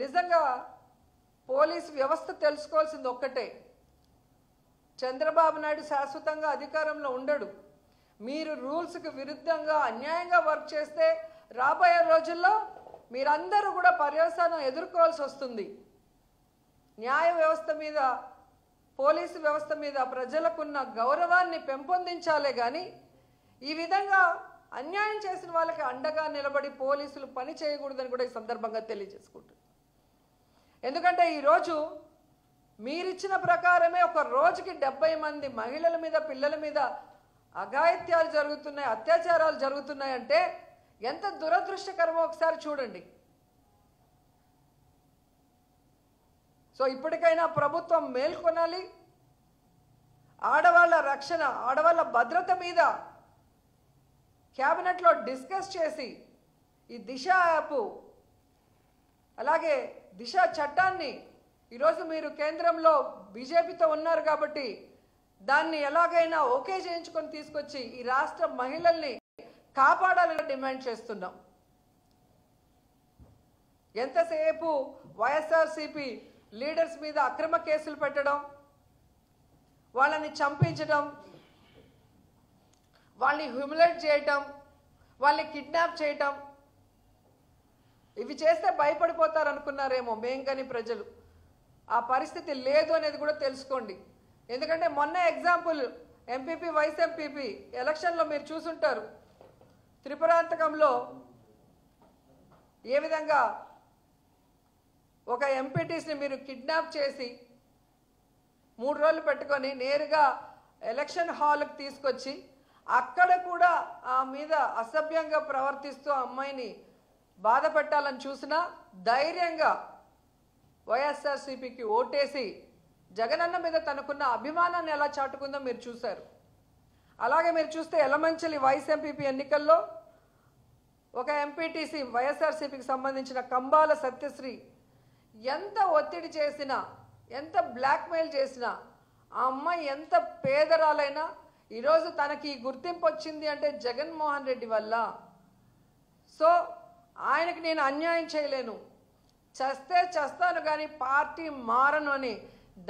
నిజంగా పోలీస్ వ్యవస్థ తెలుసుకోవాల్సింది ఒక్కటే, చంద్రబాబు నాయుడు శాశ్వతంగా అధికారంలో ఉండడు. మీరు రూల్స్కి విరుద్ధంగా అన్యాయంగా వర్క్ చేస్తే రాబోయే రోజుల్లో మీరందరూ కూడా పర్యవసానం ఎదుర్కోవాల్సి వస్తుంది. న్యాయ వ్యవస్థ మీద, పోలీసు వ్యవస్థ మీద ప్రజలకున్న గౌరవాన్ని పెంపొందించాలే కానీ ఈ విధంగా అన్యాయం చేసిన వాళ్ళకి అండగా నిలబడి పోలీసులు పని చేయకూడదని కూడా ఈ సందర్భంగా తెలియజేసుకుంటున్నాను. ఎందుకంటే ఈరోజు మీరిచ్చిన ప్రకారమే ఒక రోజుకి 70 మంది మహిళల మీద, పిల్లల మీద అఘాయిత్యాలు జరుగుతున్నాయి, అత్యాచారాలు జరుగుతున్నాయంటే ఎంత దురదృష్టకరమో ఒకసారి చూడండి. సో ఇప్పటికైనా ప్రభుత్వం మేల్కొనాలి. ఆడవాళ్ళ రక్షణ, ఆడవాళ్ళ భద్రత మీద క్యాబినెట్లో డిస్కస్ చేసి ఈ దిశ యాప్, అలాగే దిశ చట్టాన్ని ఈరోజు మీరు కేంద్రంలో బీజేపీతో ఉన్నారు కాబట్టి దాన్ని ఎలాగైనా ఓకే చేయించుకొని తీసుకొచ్చి ఈ రాష్ట్ర మహిళల్ని కాపాడాలని డిమాండ్ చేస్తున్నాం. ఎంతసేపు వైఎస్ఆర్సీపీ లీడర్స్ మీద అక్రమ కేసులు పెట్టడం, వాళ్ళని చంపించడం, వాళ్ళని హ్యూమిలేట్ చేయటం, వాళ్ళని కిడ్నాప్ చేయటం, ఇవి చేస్తే భయపడిపోతారు అనుకున్నారేమో మేం కానీ ప్రజలు. ఆ పరిస్థితి లేదు అనేది కూడా తెలుసుకోండి. ఎందుకంటే మొన్న ఎగ్జాంపుల్ ఎంపీపీ, వైస్ ఎంపీపీ ఎలక్షన్లో మీరు చూసుంటారు. త్రిపురాంతకంలో ఏ విధంగా ఒక ఎంపీటీస్ని మీరు కిడ్నాప్ చేసి 3 రోజులు పెట్టుకొని నేరుగా ఎలక్షన్ హాల్కి తీసుకొచ్చి అక్కడ కూడా ఆ మీద అసభ్యంగా ప్రవర్తిస్తూ ఆ అమ్మాయిని బాధ పెట్టాలని చూసినా ధైర్యంగా వైఎస్ఆర్సీపీకి ఓటేసి జగనన్న మీద తనకున్న అభిమానాన్ని ఎలా చాటుకుందో మీరు చూశారు. అలాగే మీరు చూస్తే ఎలమంచిలి వైస్ ఎంపీపీ ఎన్నికల్లో ఒక ఎంపీటీసీ వైఎస్ఆర్సీపీకి సంబంధించిన కంబాల సత్యశ్రీ ఎంత ఒత్తిడి చేసినా, ఎంత బ్లాక్మెయిల్ చేసినా, ఆ అమ్మాయి ఎంత పేదరాలైనా ఈరోజు తనకి గుర్తింపు వచ్చింది అంటే జగన్మోహన్ రెడ్డి వల్ల. సో ఆయనకి నేను అన్యాయం చేయలేను, చస్తే చస్తాను కానీ పార్టీ మారను అని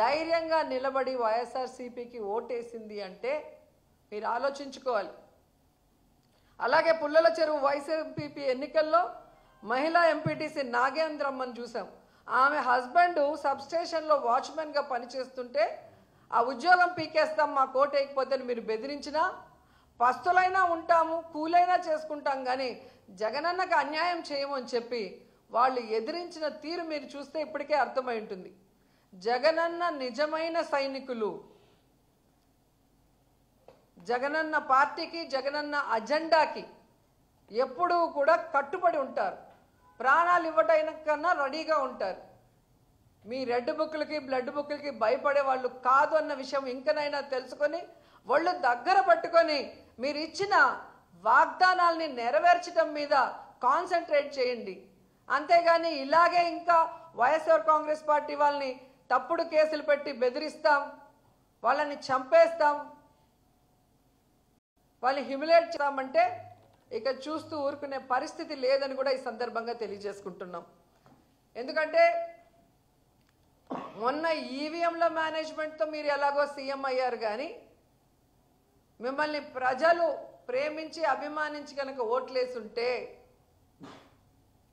ధైర్యంగా నిలబడి వైఎస్ఆర్సీపీకి ఓటేసింది అంటే మీరు ఆలోచించుకోవాలి. అలాగే పుల్లల చెరువు వైస్ ఎంపీపీ ఎన్నికల్లో మహిళా ఎంపీటీసీ నాగేంద్రమ్మని చూసాం. ఆమె హస్బెండ్ సబ్స్టేషన్లో వాచ్మెన్గా పనిచేస్తుంటే ఆ ఉద్యోగం పీకేస్తాం మా కోట వేయకపోతే మీరు బెదిరించినా పస్తులైనా ఉంటాము, కూలైనా చేసుకుంటాం కానీ జగనన్నకు అన్యాయం చేయము అని చెప్పి వాళ్ళు ఎదిరించిన తీరు మీరు చూస్తే ఇప్పటికే అర్థమై ఉంటుంది. జగనన్న నిజమైన సైనికులు, జగనన్న పార్టీకి, జగనన్న అజెండాకి ఎప్పుడూ కూడా కట్టుబడి ఉంటారు. ప్రాణాలు ఇవ్వడానికన్నా రెడీగా ఉంటారు. మీ రెడ్ బుక్లకి, బ్లడ్ బుక్లకి భయపడే వాళ్ళు కాదు అన్న విషయం ఇంకనైనా తెలుసుకొని వాళ్ళు దగ్గర పట్టుకొని మీరు ఇచ్చిన వాగ్దానాల్ని నెరవేర్చడం మీద కాన్సన్ట్రేట్ చేయండి. అంతేగాని ఇలాగే ఇంకా వైఎస్ఆర్ కాంగ్రెస్ పార్టీ వాళ్ళని తప్పుడు కేసులు పెట్టి బెదిరిస్తాం, వాళ్ళని చంపేస్తాం, వాళ్ళని హ్యూమిలేట్ చేస్తామంటే ఇక చూస్తూ ఊరుకునే పరిస్థితి లేదని కూడా ఈ సందర్భంగా తెలియజేసుకుంటున్నాం. ఎందుకంటే మొన్న ఈవీఎంల మేనేజ్మెంట్తో మీరు ఎలాగో సీఎం అయ్యారు కానీ మిమ్మల్ని ప్రజలు ప్రేమించి అభిమానించి కనుక ఓట్లేసుంటే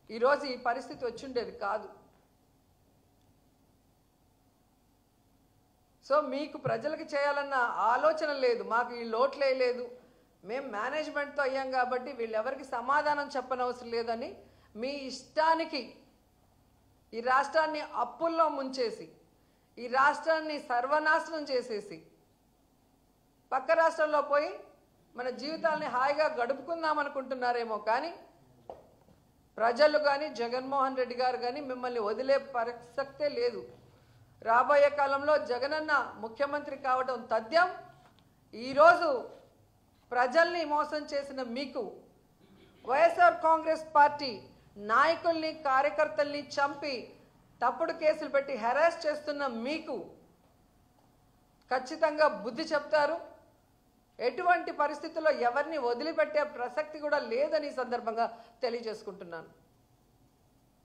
ఈరోజు ఈ పరిస్థితి వచ్చిండేది కాదు. సో మీకు ప్రజలకు చేయాలన్న ఆలోచన లేదు, మాకు ఈ లోట్లే లేదు, మేము మేనేజ్మెంట్తో అయ్యాం కాబట్టి వీళ్ళెవరికి సమాధానం చెప్పనవసరం లేదని మీ ఇష్టానికి ఈ రాష్ట్రాన్ని అప్పుల్లో ముంచేసి, ఈ రాష్ట్రాన్ని సర్వనాశనం చేసేసి పక్క రాష్ట్రంలో పోయి మన జీవితాల్ని హాయిగా గడుపుకుందాం అనుకుంటున్నారేమో కానీ ప్రజలు కానీ జగన్మోహన్ రెడ్డి గారు కానీ మిమ్మల్ని వదిలే ప్రసక్తే లేదు. రాబోయే కాలంలో జగనన్న ముఖ్యమంత్రి కావడం తథ్యం. ఈరోజు ప్రజల్ని మోసం చేసిన మీకు, వైఎస్ఆర్ కాంగ్రెస్ పార్టీ నాయకుల్ని, కార్యకర్తల్ని చంపి తప్పుడు కేసులు పెట్టి హెరాస్ చేస్తున్న మీకు ఖచ్చితంగా బుద్ధి చెప్తారు. ఎటువంటి పరిస్థితుల్లో ఎవరిని వదిలిపెట్టే ప్రసక్తి కూడా లేదని ఈ సందర్భంగా తెలియజేసుకుంటున్నాను.